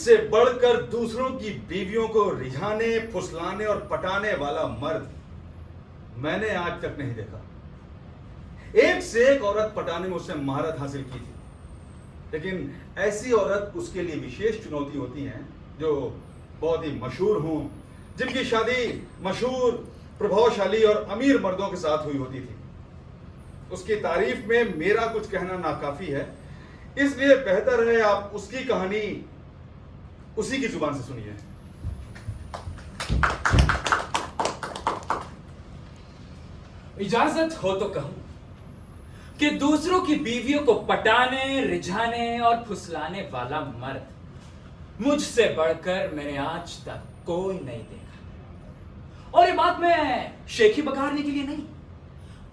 मुझसे बढ़कर दूसरों की बीवियों को रिझाने, फुसलाने और पटाने वाला मर्द मैंने आज तक नहीं देखा। एक से एक औरत पटाने में उसने महारत हासिल की थी, लेकिन ऐसी औरत उसके लिए विशेष चुनौती होती हैं जो बहुत ही मशहूर हों, जिनकी शादी मशहूर, प्रभावशाली और अमीर मर्दों के साथ हुई होती थी। उसकी तारीफ में मेरा कुछ कहना नाकाफी है, इसलिए बेहतर है आप उसकी कहानी उसी की जुबान से सुनिए। इजाजत हो तो कहूं कि दूसरों की बीवियों को पटाने, रिझाने और फुसलाने वाला मर्द मुझसे बढ़कर मैंने आज तक कोई नहीं देखा। और ये बात मैं शेखी बखारने के लिए नहीं,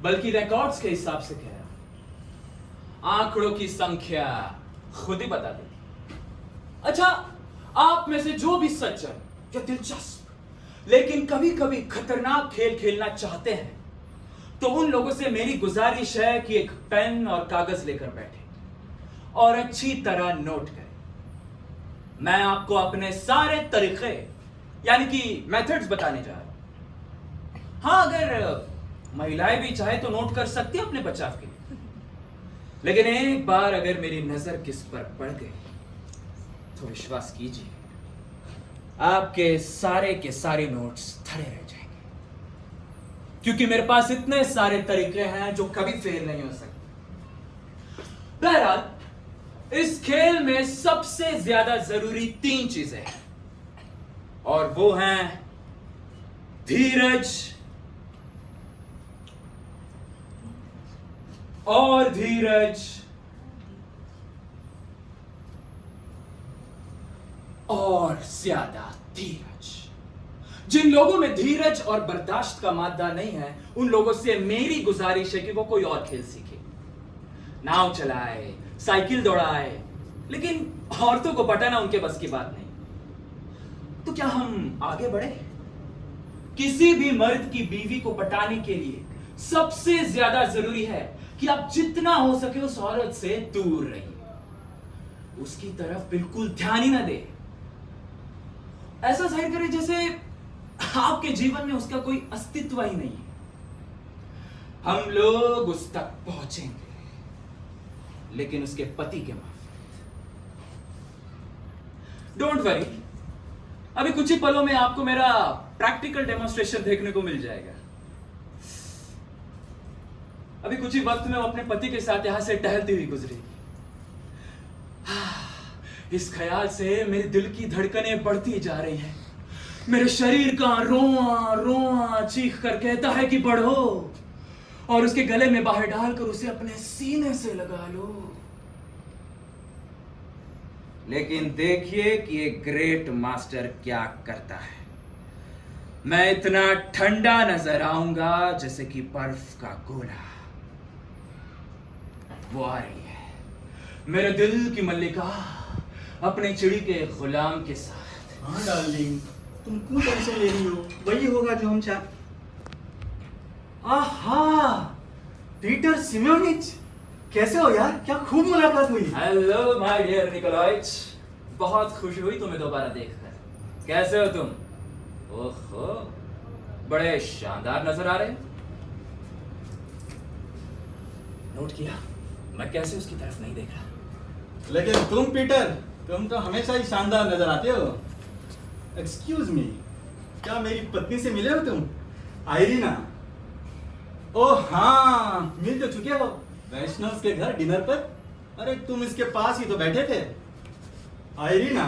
बल्कि रिकॉर्ड्स के हिसाब से कह रहा हूं। आंकड़ों की संख्या खुद ही बता देगी। अच्छा, आप में से जो भी सज्जन या दिलचस्प लेकिन कभी कभी खतरनाक खेल खेलना चाहते हैं, तो उन लोगों से मेरी गुजारिश है कि एक पेन और कागज लेकर बैठे और अच्छी तरह नोट करें। मैं आपको अपने सारे तरीके यानी कि मेथड्स बताने जा रहा हूं। हां, अगर महिलाएं भी चाहे तो नोट कर सकती हैं अपने बचाव के लिए, लेकिन एक बार अगर मेरी नजर किस पर पड़ गई तो विश्वास कीजिए, आपके सारे के सारे नोट्स धरे रह जाएंगे, क्योंकि मेरे पास इतने सारे तरीके हैं जो कभी फेल नहीं हो सकते। बहरहाल, इस खेल में सबसे ज्यादा जरूरी 3 चीजें हैं, और वो हैं धीरज और धीरज और ज्यादा धीरज। जिन लोगों में धीरज और बर्दाश्त का मादा नहीं है, उन लोगों से मेरी गुजारिश है कि वो कोई और खेल सीखे, नाव चलाए, साइकिल दौड़ाए, लेकिन औरतों को पटाना उनके बस की बात नहीं। तो क्या हम आगे बढ़े? किसी भी मर्द की बीवी को पटाने के लिए सबसे ज्यादा जरूरी है कि आप जितना हो सके उस औरत से दूर रहिए, उसकी तरफ बिल्कुल ध्यान ही ना दे। ऐसा जाहिर करें जैसे आपके जीवन में उसका कोई अस्तित्व ही नहीं है। हम लोग उस तक पहुंचेंगे, लेकिन उसके पति के मार्फत। डोंट वरी, अभी कुछ ही पलों में आपको मेरा प्रैक्टिकल डेमोन्स्ट्रेशन देखने को मिल जाएगा। अभी कुछ ही वक्त में वो अपने पति के साथ यहां से टहलती हुई गुजरेगी। इस ख्याल से मेरे दिल की धड़कनें बढ़ती जा रही हैं। मेरे शरीर का रोआ रोआ चीख कर कहता है कि बढ़ो, और उसके गले में बाहर डालकर उसे अपने सीने से लगा लो। लेकिन देखिए कि ये ग्रेट मास्टर क्या करता है। मैं इतना ठंडा नजर आऊंगा जैसे कि बर्फ का गोला। वो आ रही है, मेरे दिल की मल्लिका अपने चिड़ी के गुलाम के साथ। हाँ डार्लिंग, तुम क्यों टेंशन ले रही हो? वही होगा जो हम चाह। आहा, पीटर सिमोनिच, कैसे हो यार? क्या खूब मुलाकात हुई। हेलो माय डियर निकोलाइच, बहुत खुशी हुई तुम्हें दोबारा देखकर। कैसे हो तुम? ओहो, बड़े शानदार नजर आ रहे हो। नोट किया मैं कैसे उसकी तरफ नहीं देख रहा। लेकिन तुम पीटर, तुम तो हमेशा ही शानदार नजर आते हो। एक्सक्यूज मी, क्या मेरी पत्नी से मिले हो तुम? आयरीना? ओह हाँ, मिल तो चुके हो वैष्णव के घर डिनर पर। अरे तुम इसके पास ही तो बैठे थे। आयरीना,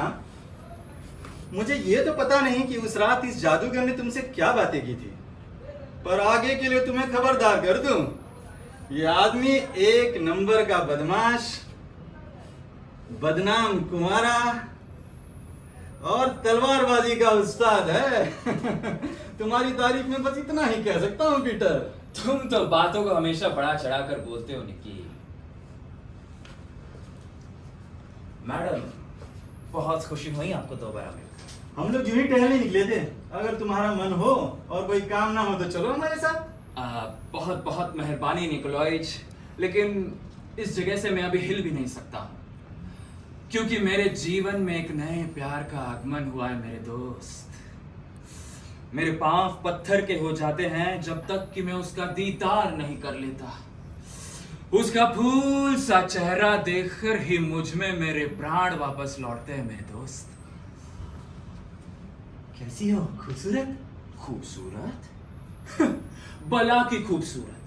मुझे ये तो पता नहीं कि उस रात इस जादूगर ने तुमसे क्या बातें की थी, पर आगे के लिए तुम्हें खबरदार कर दूं, ये आदमी एक नंबर का बदमाश, बदनाम कुंवारा और तलवारबाजी का उस्ताद है। तुम्हारी तारीफ में बस इतना ही कह सकता हूँ पीटर। तुम तो बातों को हमेशा बढ़ा चढ़ाकर बोलते हो निकी। मैडम, बहुत खुशी हुई आपको दोबारा मिलकर। हम लोग यूं ही टहलने निकले थे, अगर तुम्हारा मन हो और कोई काम ना हो तो चलो हमारे साथ। बहुत बहुत मेहरबानी निकोलाइच, लेकिन इस जगह से मैं अभी हिल भी नहीं सकता हूं, क्योंकि मेरे जीवन में एक नए प्यार का आगमन हुआ है मेरे दोस्त। मेरे पांव पत्थर के हो जाते हैं जब तक कि मैं उसका दीदार नहीं कर लेता। उसका फूल सा चेहरा देखकर ही मुझ में मेरे प्राण वापस लौटते हैं मेरे दोस्त। कैसी हो? खूबसूरत? खूबसूरत? बला की खूबसूरत,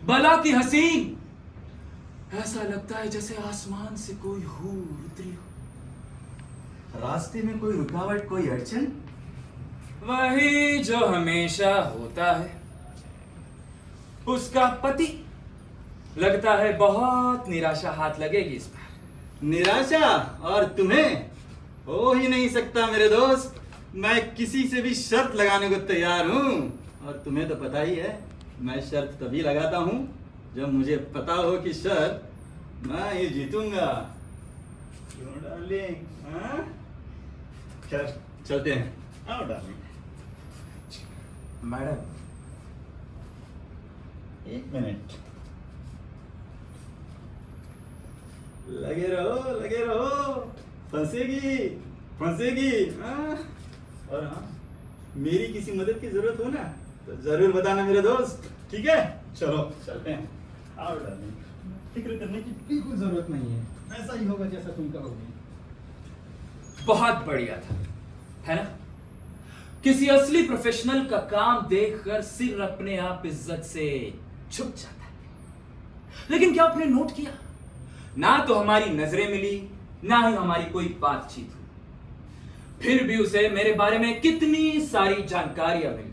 बला की हसीन। ऐसा लगता है जैसे आसमान से कोई हूर उतरी हो। रास्ते में कोई रुकावट, कोई अड़चन? वही जो हमेशा होता है। उसका पति लगता है बहुत निराशा हाथ लगेगी इस बार। निराशा? और तुम्हें? हो ही नहीं सकता मेरे दोस्त। मैं किसी से भी शर्त लगाने को तैयार हूं। और तुम्हें तो पता ही है, मैं शर्त तभी लगाता हूं जब मुझे पता हो कि शर्त मैं ही जीतूंगा। क्यों डार्लिंग? हाँ? चलते हैं। आओ डार्लिंग। मैडम, एक मिनट। लगे रहो, लगे रहो। फंसेगी, फंसेगी। हाँ? और हाँ, मेरी किसी मदद की जरूरत हो ना तो जरूर बताना मेरे दोस्त, ठीक है? चलो चलते हैं। आओ डार्लिंग, फिक्र करने की बिल्कुल जरूरत नहीं है। ऐसा ही होगा जैसा तुम कहोगी। बहुत बढ़िया था, है ना? किसी असली प्रोफेशनल का काम देखकर सिर अपने आप इज्जत से झुक जाता है। लेकिन क्या आपने नोट किया, ना तो हमारी नजरें मिली, ना ही हमारी कोई बातचीत हुई, फिर भी उसे मेरे बारे में कितनी सारी जानकारियां मिल गई।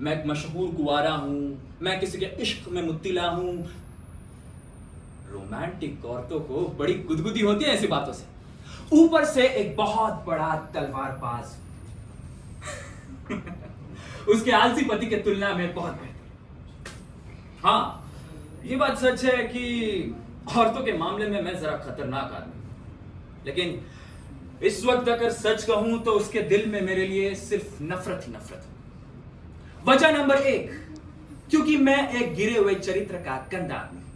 मैं एक मशहूर कुंवारा हूं, मैं किसी के इश्क में मुत्तिला हूं। रोमांटिक औरतों को बड़ी गुदगुदी होती है ऐसी बातों से। ऊपर से एक बहुत बड़ा तलवारबाज। उसके आलसी पति के तुलना में बहुत बेहतर। हाँ, ये बात सच है कि औरतों के मामले में मैं जरा खतरनाक आदमी हूं। लेकिन इस वक्त अगर सच कहूं तो उसके दिल में मेरे लिए सिर्फ नफरत ही नफरत है। वजह नंबर 1, क्योंकि मैं एक गिरे हुए चरित्र का गंदा आदमी हूं।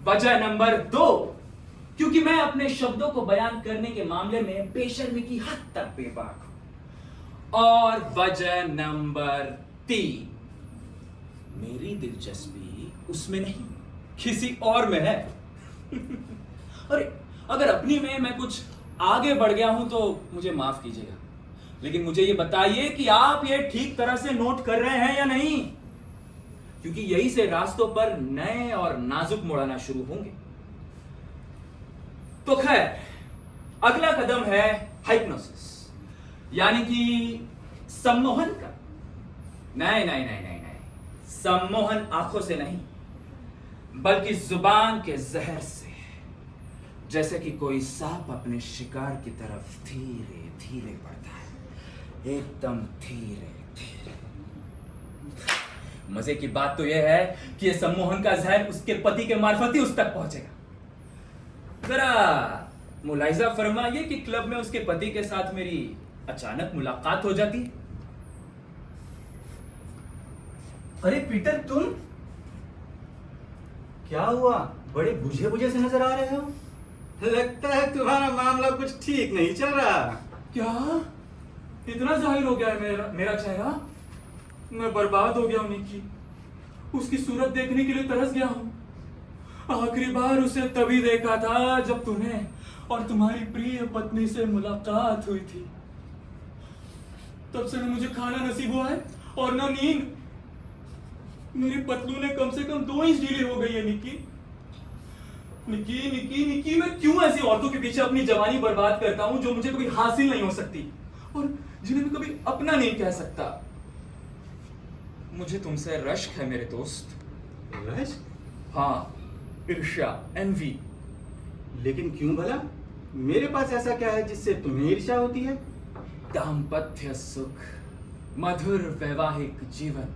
वजह नंबर 2, क्योंकि मैं अपने शब्दों को बयान करने के मामले में बेशर्मी की हद तक बेबाक हूं। और वजह नंबर 3, मेरी दिलचस्पी उसमें नहीं, किसी और में है। अरे, अगर अपनी में मैं कुछ आगे बढ़ गया हूं तो मुझे माफ कीजिएगा, लेकिन मुझे ये बताइए कि आप ये ठीक तरह से नोट कर रहे हैं या नहीं, क्योंकि यही से रास्तों पर नए और नाजुक मोड़ आना शुरू होंगे। तो खैर, अगला कदम है हाइप्नोसिस, यानी कि सम्मोहन का। नहीं नहीं नहीं नहीं नहीं, सम्मोहन आंखों से नहीं, बल्कि जुबान के जहर से। जैसे कि कोई सांप अपने शिकार की तरफ धीरे धीरे बढ़ता है, एकदम धीरे धीरे। मजे की बात तो यह है कि यह सम्मोहन का जहर उसके पति के मार्फत ही उस तक पहुंचेगा। जरा मुलाहिजा फरमाइए कि क्लब में उसके पति के साथ मेरी अचानक मुलाकात हो जाती। अरे पीटर, तुम क्या हुआ? बड़े बुझे बुझे से नजर आ रहे हो। लगता है तुम्हारा मामला कुछ ठीक नहीं चल रहा। क्या इतना जाहिर हो गया है मेरा चेहरा? मैं बर्बाद हो गया हूं निक्की। उसकी सूरत देखने के लिए तरस गया हूं। आखिरी बार उसे तभी देखा था जब तुम्हें और तुम्हारी प्रिय पत्नी से मुलाकात हुई थी। तब से न मुझे खाना नसीब हुआ है और न नींद। मेरी पतलूनें कम से कम 2 इंच ढीली हो गई है निक्की। निक्की निक्की निक्की, मैं क्यों ऐसी औरतों के पीछे अपनी जवानी बर्बाद करता हूं जो मुझे कभी हासिल नहीं हो सकती और जिन्हें मैं कभी अपना नहीं कह सकता। मुझे तुमसे रश्क है मेरे दोस्त। रश्क? हाँ, ईर्ष्या, एनवी। लेकिन क्यों भला? मेरे पास ऐसा क्या है जिससे तुम्हें ईर्ष्या होती है? दाम्पत्य सुख, मधुर वैवाहिक जीवन।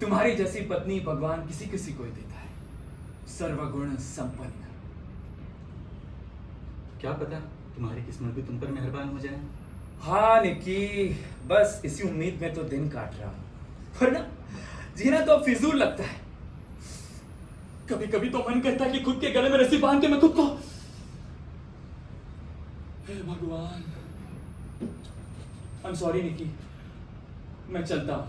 तुम्हारी जैसी पत्नी भगवान किसी किसी को ही देता है, सर्वगुण संपन्न। क्या पता तुम्हारी किस्मत भी तुम पर मेहरबान हो जाए। हाँ निक्की, बस इसी उम्मीद में तो दिन काट रहा हूं, वरना जीना तो फिजूल लगता है। कभी कभी तो मन करता है कि खुद के गले में रस्सी बांध के मैं खुद को भगवान। I'm sorry निकी, मैं चलता हूँ।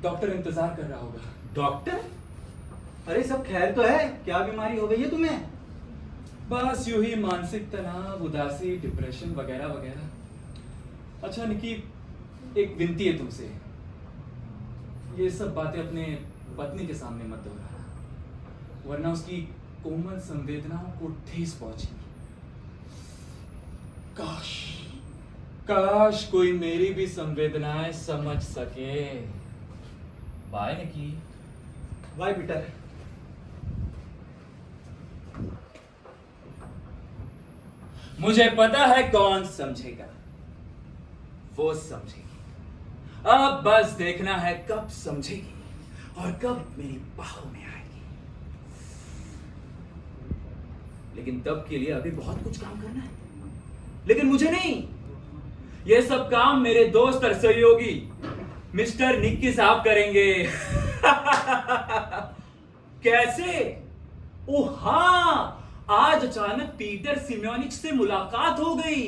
डॉक्टर इंतजार कर रहा होगा। डॉक्टर? अरे सब खैर तो है? क्या बीमारी हो गई है तुम्हें? बस यूं ही मानसिक तनाव, उदासी, डिप्रेशन वगैरह वगैरह। अच्छा निकी, एक विनती है तुमसे, ये सब बातें अपने पत्नी के सामने मत दोहराना, वरना उसकी कोमल संवेदनाओं को ठेस पहुंचेगी। काश काश कोई मेरी भी संवेदनाएं समझ सके। Bye Nikki. Bye Peter. मुझे पता है कौन समझेगा, वो समझेगी। अब बस देखना है कब समझेगी और कब मेरी बाहों में आएगी। लेकिन तब के लिए अभी बहुत कुछ काम करना है। लेकिन मुझे नहीं, ये सब काम मेरे दोस्त और सहयोगी मिस्टर निक्की साहब करेंगे। कैसे? ओ हाँ, आज अचानक पीटर सिम्योनिच से मुलाकात हो गई।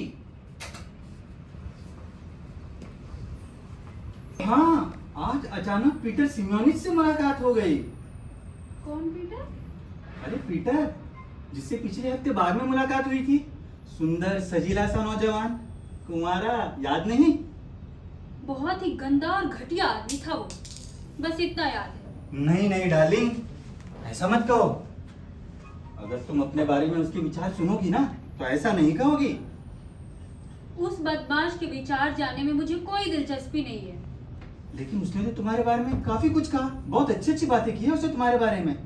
हाँ, आज अचानक पीटर सिम्योनिच से मुलाकात हो गई। कौन पीटर? अरे पीटर, जिससे पिछले हफ्ते बाग में मुलाकात हुई थी। सुंदर सजीला सा नौजवान, कुंवारा, याद नहीं? बहुत ही गंदा और घटिया आदमी था वो, बस इतना याद है। नहीं नहीं डार्लिंग, ऐसा मत कहो। अगर तुम अपने बारे में उसके विचार सुनोगी ना तो ऐसा नहीं कहोगी। उस बदमाश के विचार जानने में मुझे कोई दिलचस्पी नहीं है। लेकिन उसने तो तुम्हारे बारे में काफी कुछ कहा, बहुत अच्छी अच्छी बातें की है उसने तुम्हारे बारे में।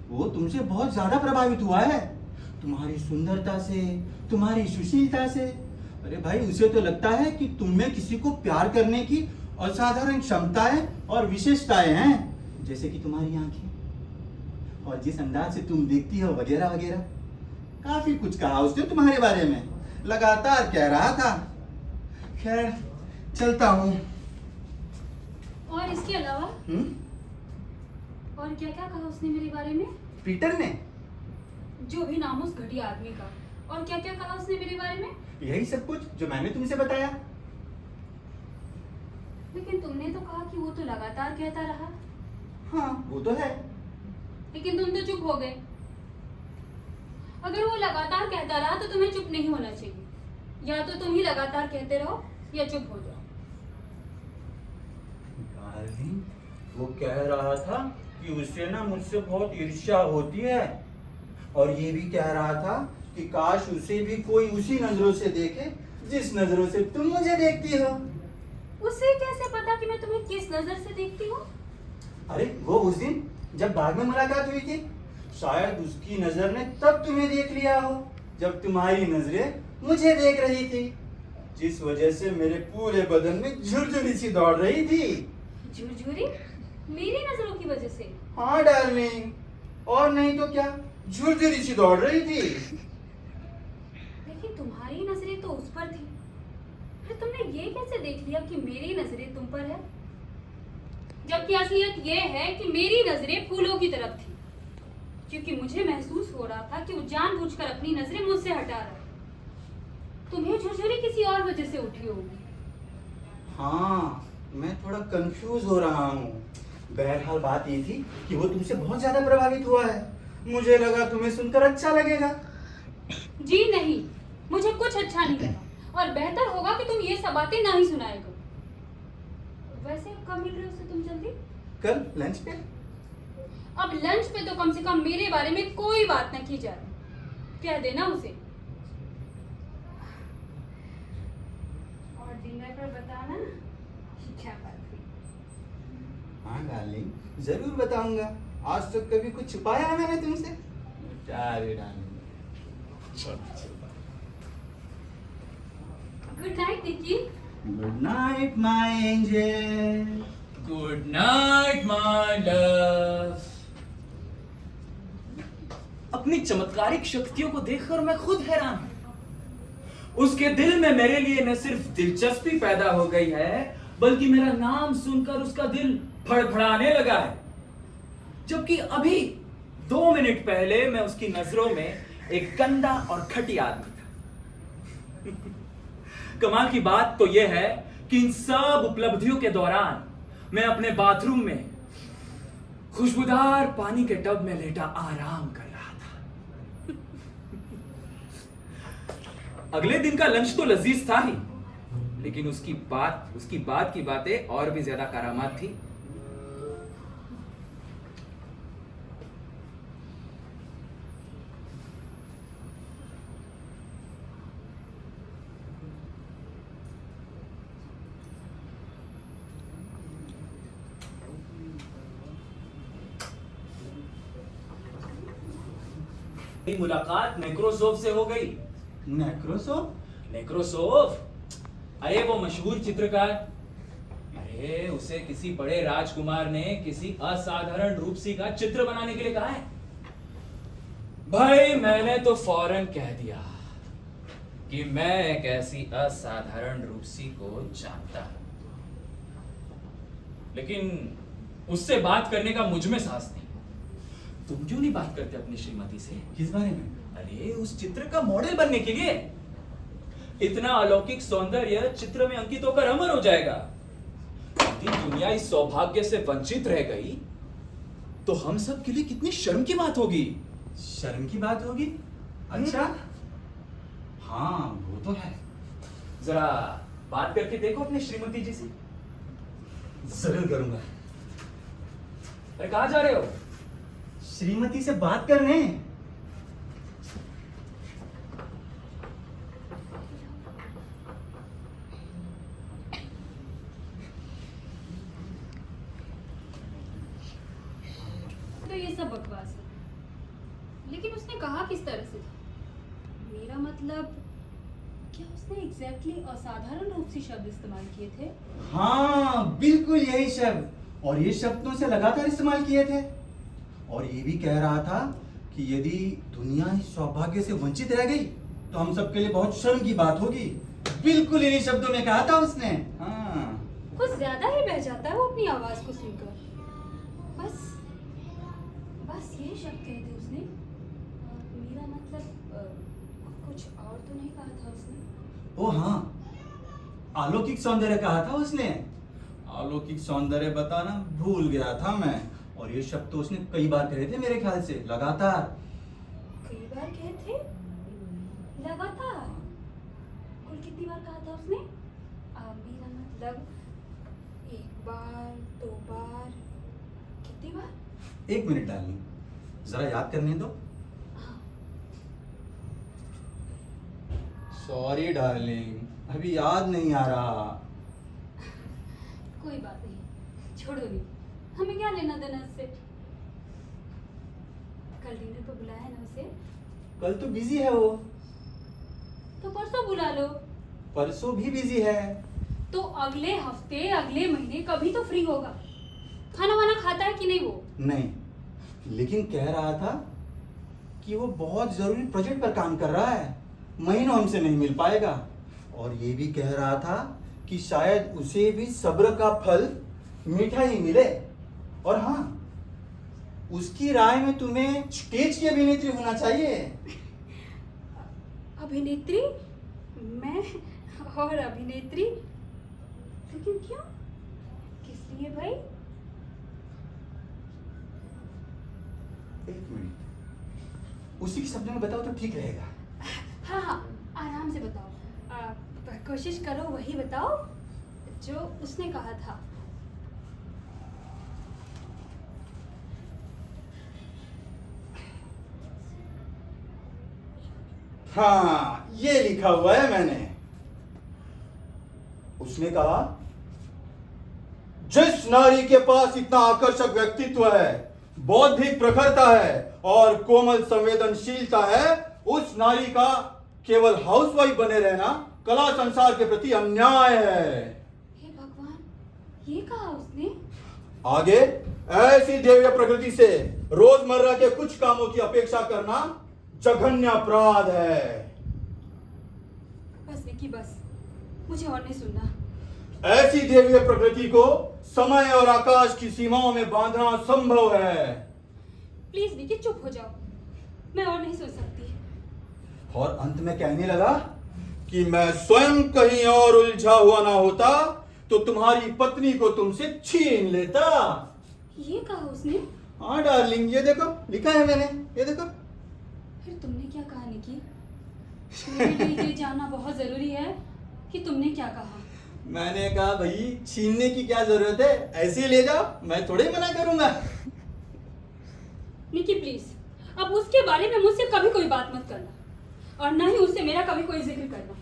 वो तुमसे बहुत ज्यादा प्रभावित हुआ है, तुम्हारी सुंदरता से, तुम्हारी सुशीलता से। अरे भाई, उसे तो लगता है कि तुम में किसी को प्यार करने की असाधारण क्षमताएं और विशेषताएं हैं, जैसे कि तुम्हारी आंखें और जिस अंदाज से तुम देखती हो वगैरह वगैरह। काफी कुछ कहा उसने तुम्हारे बारे में, लगातार कह रहा था। खैर चलता हूँ। और इसके अलावा और क्या क्या कहा उसने मेरे बारे में? पीटर ने जो भी नाम उस घटिया आदमी का। और क्या क्या कहा उसने मेरे बारे में? यही सब कुछ जो मैंने तुमसे बताया। लेकिन तुमने तो कहा कि वो तो लगातार कहता रहा। हाँ वो तो है। लेकिन तुम तो चुप हो गए। अगर वो लगातार कहता रहा तो तुम्हें चुप नहीं होना चाहिए। या तो तुम ही लगातार कहते रहो या चुप हो जाओ। डार्लिंग, वो कह रहा था कि उसे ना मुझसे बहुत ईर्ष्या होती है, और ये भी कह रहा था कि काश उसे भी कोई उसी नजरों से देखे जिस नजरों से तुम मुझे देखती हो। उसे कैसे पता कि मैं तुम्हें किस नजर से देखती हूँ? अरे वो उस दिन जब बाग में मुलाकात हुई थी, शायद उसकी नजर ने तब तुम्हें देख लिया हो जब तुम्हारी नजरें मुझे देख रही थी, जिस वजह से मेरे पूरे बदन में झुरझुरी सी दौड़ रही थी। झुरझुरी? मेरी नजरों की वजह से? हाँ डार्लिंग, और नहीं तो क्या, झुरझुरी सी दौड़ रही थी। लेकिन तुम्हारी नजरें तो उस पर थी, फिर तुमने ये कैसे देख लिया कि मेरी नजरें तुम पर है? जबकि असलियत ये है कि मेरी नजरें फूलों की तरफ थी, क्योंकि मुझे महसूस हो रहा था कि वो जानबूझकर अपनी नजरें मुझसे हटा रहा है। तुम्हें झुरझुरी किसी और वजह से उठी होगी। हाँ, मैं थोड़ा कंफ्यूज हो रहा हूँ। बहरहाल बात ये थी कि वो तुमसे बहुत ज्यादा प्रभावित हुआ है। मुझे लगा तुम्हें सुनकर अच्छा लगेगा। जी नहीं, मुझे कुछ अच्छा नहीं लगा, और बेहतर होगा कि तुम ये सब बातें ना ही सुनाया करो। वैसे कब मिल रहे हो उससे तुम जल्दी? कल लंच पे। अब लंच पे तो कम से कम मेरे बारे में कोई बात न की जाए, कह देना उसे। और डिनर पर बताना कि क्या बात हुई। हाँ डार्लिंग, जरूर बताऊंगा। आज तक कभी कुछ छुपाया है मैंने तुमसे? Darling. Good night Nikki. Good night my angel. Good night my love. अपनी चमत्कारिक शक्तियों को देखकर मैं खुद हैरान हूं। उसके दिल में मेरे लिए न सिर्फ दिलचस्पी पैदा हो गई है, बल्कि मेरा नाम सुनकर उसका दिल फड़फड़ाने लगा है। जबकि अभी 2 मिनट पहले मैं उसकी नजरों में एक गंदा और घटिया आदमी था। कमाल की बात तो यह है कि इन सब उपलब्धियों के दौरान मैं अपने बाथरूम में खुशबूदार पानी के टब में लेटा आराम कर रहा था। अगले दिन का लंच तो लजीज था ही, लेकिन उसकी बाद की बातें और भी ज्यादा करामात थी। मुलाकात नेक्रोसोफ से हो गई। नेक्रोसोफ? नेक्रोसोफ, अरे वो मशहूर चित्रकार, अरे उसे किसी बड़े राजकुमार ने किसी असाधारण रूपसी का चित्र बनाने के लिए कहा है। भाई मैंने तो फौरन कह दिया कि मैं एक ऐसी असाधारण रूपसी को जानता हूं, लेकिन उससे बात करने का मुझ में साहस नहीं। तुम क्यों नहीं बात करते अपनी श्रीमती से? किस बारे में? अरे उस चित्र का मॉडल बनने के लिए। इतना अलौकिक सौंदर्य चित्र में अंकित होकर अमर हो जाएगा। यदि दुनिया इस सौभाग्य से वंचित रह गई तो हम सब के लिए कितनी शर्म की बात होगी। शर्म की बात होगी? अच्छा, हाँ वो तो है। जरा बात करके देखो अपनी श्रीमती जी से। जरूर करूंगा। अरे कहाँ जा रहे हो? श्रीमती से बात करने। तो ये सब बकवास है, लेकिन उसने कहा किस तरह से था? मेरा मतलब, क्या उसने एग्जैक्टली असाधारण रूप से शब्द इस्तेमाल किए थे? हाँ बिल्कुल यही शब्द, और ये शब्दों से लगातार इस्तेमाल किए थे। और ये भी कह रहा था कि यदि दुनिया इस सौभाग्य से वंचित रह गई तो हम सबके लिए बहुत शर्म की बात होगी। बिल्कुल इन्हीं शब्दों में कहा था उसने। हाँ कुछ ज्यादा ही बह जाता है वो अपनी आवाज को सुनकर। बस बस ये शब्द कहे थे उसने। मेरा मतलब कुछ और तो नहीं कहा था उसने? ओ हाँ, अलौकिक सौंदर्य कहा था उसने। अलौकिक सौंदर्य बताना भूल गया था मैं। और ये शब्द तो उसने कई बार कहे थे मेरे ख्याल से, लगातार। कई बार कहे थे? लगातार? कुल कितनी बार कहा था उसने? मेरा मतलब एक बार, दो बार, कितनी बार? एक मिनट डार्लिंग, जरा याद करने दो। सॉरी डार्लिंग, अभी याद नहीं आ रहा। कोई बात नहीं, छोड़ो नहीं, हमें क्या लेना देना इससे। कल डिनर पे बुलाया है ना उसे? कल तो बिजी है वो। तो परसों बुला लो। परसों भी बिजी है। तो अगले हफ्ते, अगले महीने कभी तो फ्री होगा। खाना वाना खाता है कि नहीं वो? नहीं, लेकिन कह रहा था कि वो बहुत जरूरी प्रोजेक्ट पर काम कर रहा है, महीनों हमसे नहीं मिल पाएगा। और ये भी कह रहा था कि शायद उसे भी सब्र का फल मीठा ही मिले। और हाँ, उसकी राय में तुम्हें स्टेज की अभिनेत्री होना चाहिए। अभिनेत्री? मैं और अभिनेत्री? लेकिन क्यों? किस लिए भाई? एक मिनट, उसी के शब्दों में बताओ तो ठीक रहेगा। हाँ हाँ, आराम से बताओ। कोशिश करो वही बताओ जो उसने कहा था। हाँ, ये लिखा हुआ है मैंने। उसने कहा, जिस नारी के पास इतना आकर्षक व्यक्तित्व है, बौद्धिक प्रखरता है और कोमल संवेदनशीलता है, उस नारी का केवल हाउसवाइफ बने रहना कला संसार के प्रति अन्याय है। हे भगवान, ये कहा उसने? आगे, ऐसी दिव्य प्रकृति से रोजमर्रा के कुछ कामों की अपेक्षा करना जघन्य अपराध है। बस विकी, बस, मुझे और नहीं सुनना। ऐसी दिव्य प्रकृति को समय और आकाश की सीमाओं में बांधना असंभव है। प्लीज विकी, चुप हो जाओ, मैं और नहीं सुन सकती। और अंत में कहने लगा कि मैं स्वयं कहीं और उलझा हुआ ना होता तो तुम्हारी पत्नी को तुमसे छीन लेता। ये कहा उसने? हाँ डार्लिंग, ये देखो लिखा है मैंने, ये देखो। फिर तुमने क्या कहा निकी? मेरे लिए ये जानना बहुत जरूरी है कि तुमने क्या कहा। मैंने कहा भाई छीनने की क्या जरूरत है, ऐसे ही ले जाओ, मैं थोड़े ही मना करूंगा। निकी प्लीज, अब उसके बारे में मुझसे कभी कोई बात मत करना और ना ही उससे मेरा कभी कोई जिक्र करना।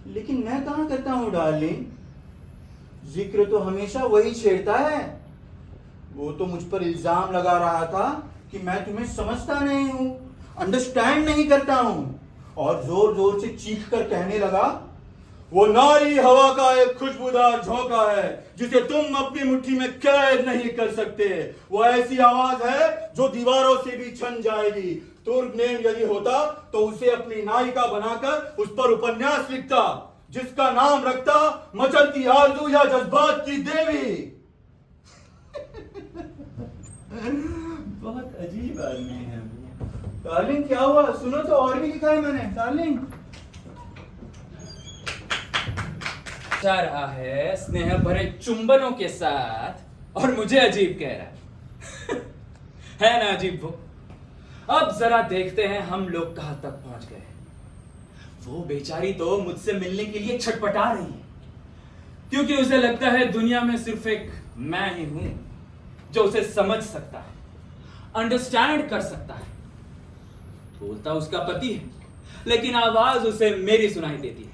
लेकिन मैं कहाँ करता हूँ डार्लिंग, जिक्र तो हमेशा वही छेड़ता है। वो तो मुझ पर इल्जाम लगा रहा था कि मैं तुम्हें समझता नहीं हूँ, अंडरस्टैंड नहीं करता हूँ, और जोर जोर से चीख कर कहने लगा, वो नारी हवा का एक खुशबूदार झोंका है जिसे तुम अपनी मुट्ठी में कैद नहीं कर सकते। वो ऐसी आवाज है जो दीवारों से भी छन जाएगी। तुर्गनेम यदि होता तो उसे अपनी नायिका बनाकर उस पर उपन्यास लिखता, जिसका नाम रखता मचलती आरज़ू या जज्बात की देवी। बहुत अजीब आदमी है डार्लिंग। क्या हुआ, सुनो तो, और भी लिखा है मैंने डार्लिंग। जा रहा है स्नेह भरे चुंबनों के साथ और मुझे अजीब कह रहा है ना अजीब वो? अब जरा देखते हैं हम लोग कहां तक पहुंच गए। वो बेचारी तो मुझसे मिलने के लिए छटपटा रही है, क्योंकि उसे लगता है दुनिया में सिर्फ एक मैं ही हूं जो उसे समझ सकता है, अंडरस्टैंड कर सकता है। बोलता उसका पति है, लेकिन आवाज उसे मेरी सुनाई देती है।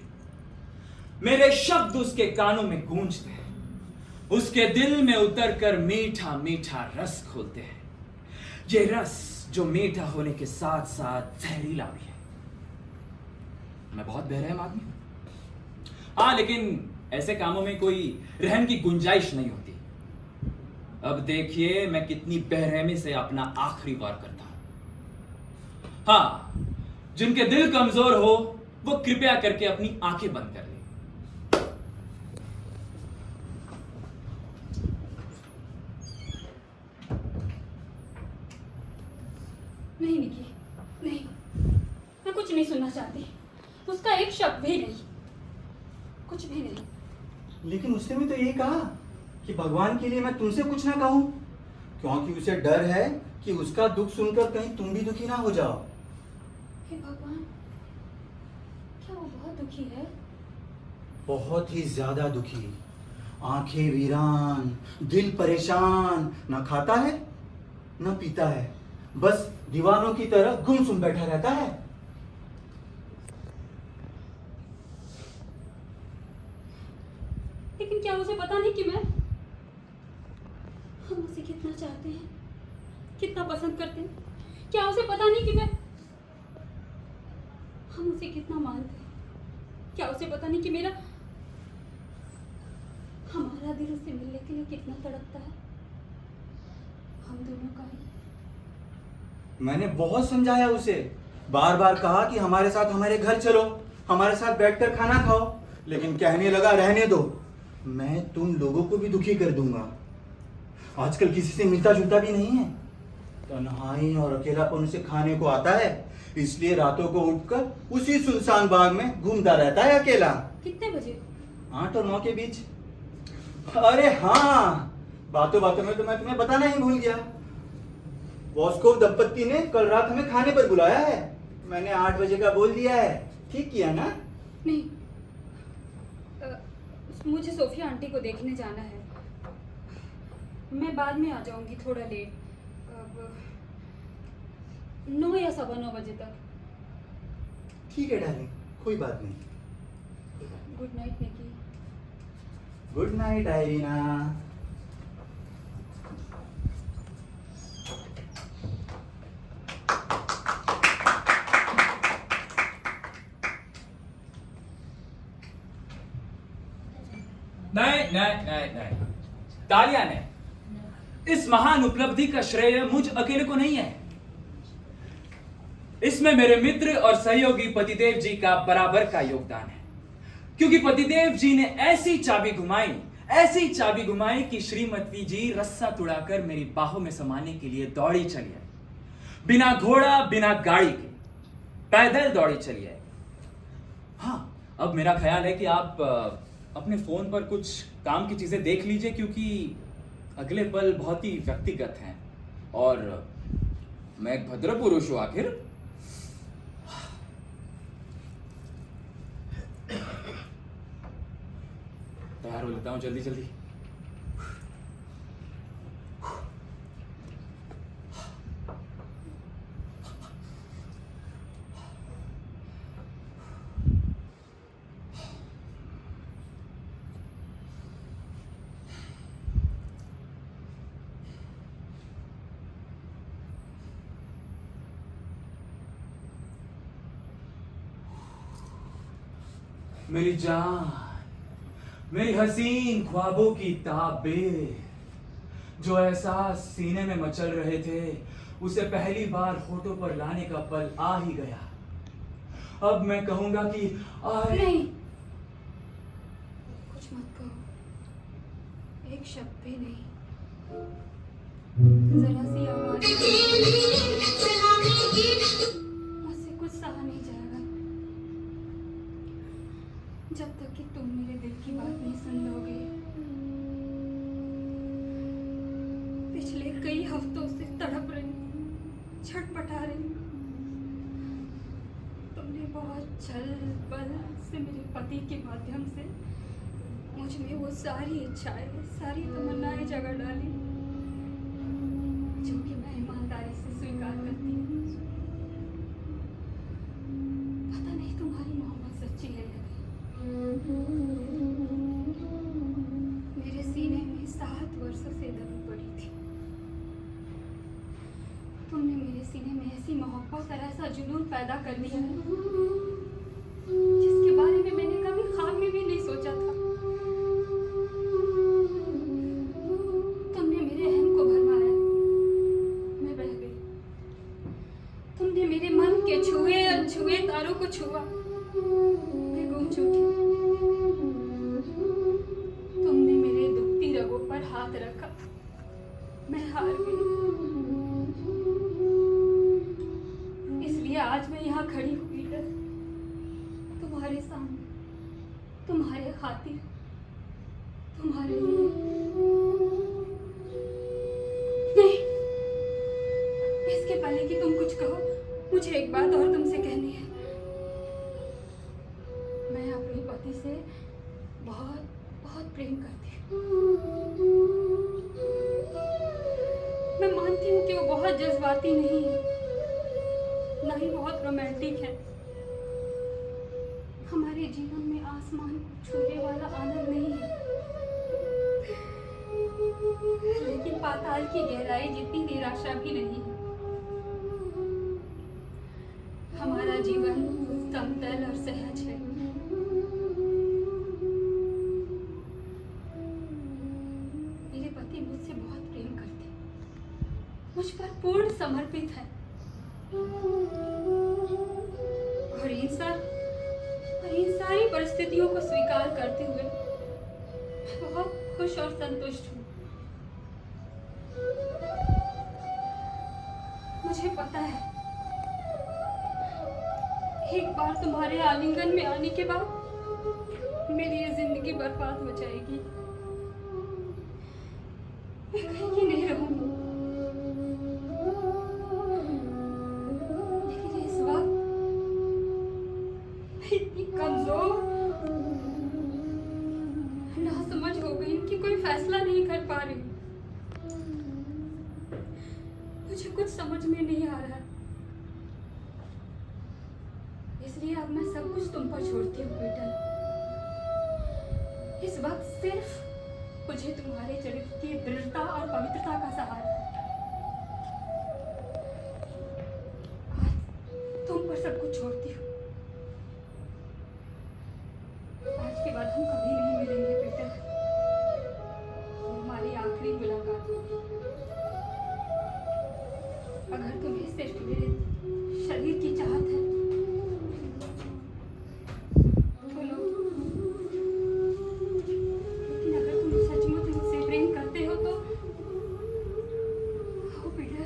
मेरे शब्द उसके कानों में गूंजते हैं, उसके दिल में उतरकर मीठा मीठा रस खोलते हैं। ये रस जो मीठा होने के साथ साथ जहरीला भी है। मैं बहुत बेरहम आदमी हूं, हाँ, लेकिन ऐसे कामों में कोई रहम की गुंजाइश नहीं होती। अब देखिए मैं कितनी बेरहमी से अपना आखिरी वार करता हूं। हाँ, जिनके दिल कमजोर हो वो कृपया करके अपनी आंखें बंद कर ले। नहीं निकी, नहीं, मैं कुछ नहीं सुनना चाहती, उसका एक शब्द भी नहीं, कुछ भी नहीं। लेकिन उसने भी तो यही कहा कि भगवान के लिए मैं तुमसे कुछ ना कहूं, क्योंकि उसे डर है कि उसका दुख सुनकर कहीं तुम भी दुखी ना हो जाओ। हे भगवान, क्या वो बहुत दुखी है? बहुत ही ज्यादा दुखी, आंखें वीरान, दिल परेशान, ना खाता है ना पीता है, बस दीवानों की तरह गुमसुम बैठा रहता है। लेकिन क्या उसे पता नहीं कि हम उसे कितना चाहते हैं, कितना पसंद करते हैं? क्या उसे पता नहीं कि हम उसे कितना मानते हैं? क्या उसे पता नहीं कि हमारा दिल उससे मिलने के लिए कितना तड़पता है? हम दोनों का ही। मैंने बहुत समझाया उसे, बार बार कहा कि हमारे साथ हमारे घर चलो, हमारे साथ बैठकर खाना खाओ, लेकिन कहने लगा रहने दो, मैं तुम लोगों को भी दुखी कर दूंगा। आजकल किसी से मिलता जुलता भी नहीं है, तन्हाई और अकेलापन उसे खाने को आता है, इसलिए रातों को उठकर उसी सुनसान बाग में घूमता रहता है अकेला। कितने बजे? 8 और 9 के बीच। अरे हाँ, बातों बातों में तो मैं तुम्हें बताना ही भूल गया। वॉस्कोव दंपत्ति ने कल रात हमें खाने पर बुलाया है। मैंने 8 बजे का बोल दिया है, ठीक किया ना? नहीं, मुझे सोफिया आंटी को देखने जाना है, मैं बाद में आ जाऊंगी थोड़ा लेट, अब 9 या 9:15 बजे तक। ठीक है डार्लिंग, कोई बात नहीं। गुड नाइट निकी। Good night Irina. नहीं नहीं नहीं नहीं, तालियां नहीं। इस महान उपलब्धि का श्रेय मुझ अकेले को नहीं है, इसमें मेरे मित्र और सहयोगी पतिदेव जी का बराबर का योगदान है। क्योंकि पतिदेव जी ने ऐसी चाबी घुमाई कि श्रीमती जी रस्सा तुड़ाकर मेरी बाहों में समाने के लिए दौड़ी चली आई। बिना घोड़ा बिना गाड़ी के पैदल दौड़ी चली आई। अब मेरा ख्याल है कि आप अपने फोन पर कुछ काम की चीजें देख लीजिए, क्योंकि अगले पल बहुत ही व्यक्तिगत हैं और मैं एक भद्र पुरुष हूं आखिर। तैयार हो लेता हूं जल्दी जल्दी। मेरी जान, मेरी हसीन ख्वाबों की ताबीर, जो एहसास सीने में मचल रहे थे उसे पहली बार होठों पर लाने का पल आ ही गया। अब मैं कहूंगा कि नहीं, कुछ मत कहो, एक शब्द भी नहीं। जरा सी आवाज मुझसे कुछ सहा नहीं जाएगा जब तक कि तुम मेरे दिल की बात नहीं सुन लोगे। पिछले कई हफ्तों से तड़प रही, छटपटा रही। तुमने बहुत छल बल से मेरे पति के माध्यम से मुझ में वो सारी इच्छाएं, सारी तमन्नाएं जगा डाली जो कि मैं ईमानदारी से स्वीकार करती हूँ। पता नहीं तुम्हारी मोहब्बत सच्ची है या नहीं। मेरे सीने में 7 वर्षों से दबी पड़ी थी। तुमने मेरे सीने में ऐसी मोहब्बत और ऐसा जुनून पैदा कर दिया है जिसके बारे में मैंने कभी ख्वाब में भी नहीं सोचा था। तुमने मेरे अहम को भरमाया, मैं बह गई। तुमने मेरे मन के छुए अनछुए तारों को छुआ, मैं गूंज उठी। तुमने मेरे दुखती रगों पर हाथ रखा, मैं हार गई। इसलिए आज मैं यहाँ खड़ी हुई है, तुम्हारे सामने, तुम्हारे खातिर, तुम्हारे लिए। नहीं, इसके पहले कि तुम कुछ कहो, मुझे एक बात और तुमसे कहनी है। मैं अपने पति से बहुत बहुत प्रेम करती हूँ। मैं मानती हूँ कि वो बहुत जज्बाती नहीं है, ना ही बहुत रोमांटिक है। हमारे जीवन में आसमान को छूने वाला आनंद नहीं है, लेकिन पाताल की गहराई जितनी निराशा भी नहीं है। हमारा जीवन समतल और सहज है। मेरे पति मुझसे बहुत प्रेम करते, मुझ पर पूर्ण समर्पित है और इन सारी परिस्थितियों को स्वीकार करते हुए मैं बहुत खुश और संतुष्ट हूँ। मुझे पता है एक बार तुम्हारे आलिंगन में आने के बाद मेरी ये जिंदगी बर्बाद हो जाएगी। मैं कहीं नहीं रहूंगी, लेकिन इस वक्त मैं इतनी कमजोर, नासमझ हो गई हूँ कि कोई फैसला नहीं कर पा रही। मुझे कुछ समझ में नहीं आ रहा, इसलिए अब मैं सब कुछ तुम पर छोड़ती हूँ बेटा। इस वक्त सिर्फ मुझे तुम्हारे चरित्र की दृढ़ता और पवित्रता का सहारा है। आज तुम पर सब कुछ छोड़ती हूँ। आज के बाद हम कभी नहीं मिलेंगे बेटा, हमारी आखिरी मुलाकात होगी। अगर तुम्हें सिर्फ मेरे शरीर की चाहत है तो लो, लेकिन अगर तुम सचमुच मुझसे प्रेम करते हो तो आओ बेटा।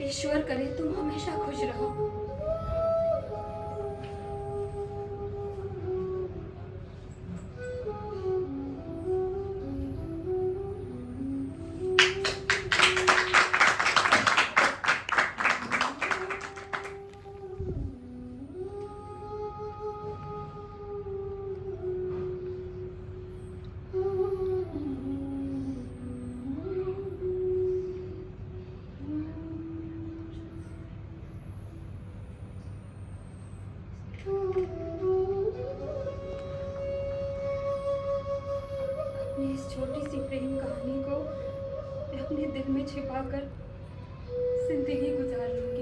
ईश्वर करे तुम हमेशा खुश रहो। अपनी इस छोटी सी प्रेम कहानी को मैं अपने दिल में छिपाकर जिंदगी गुजार लूंगी।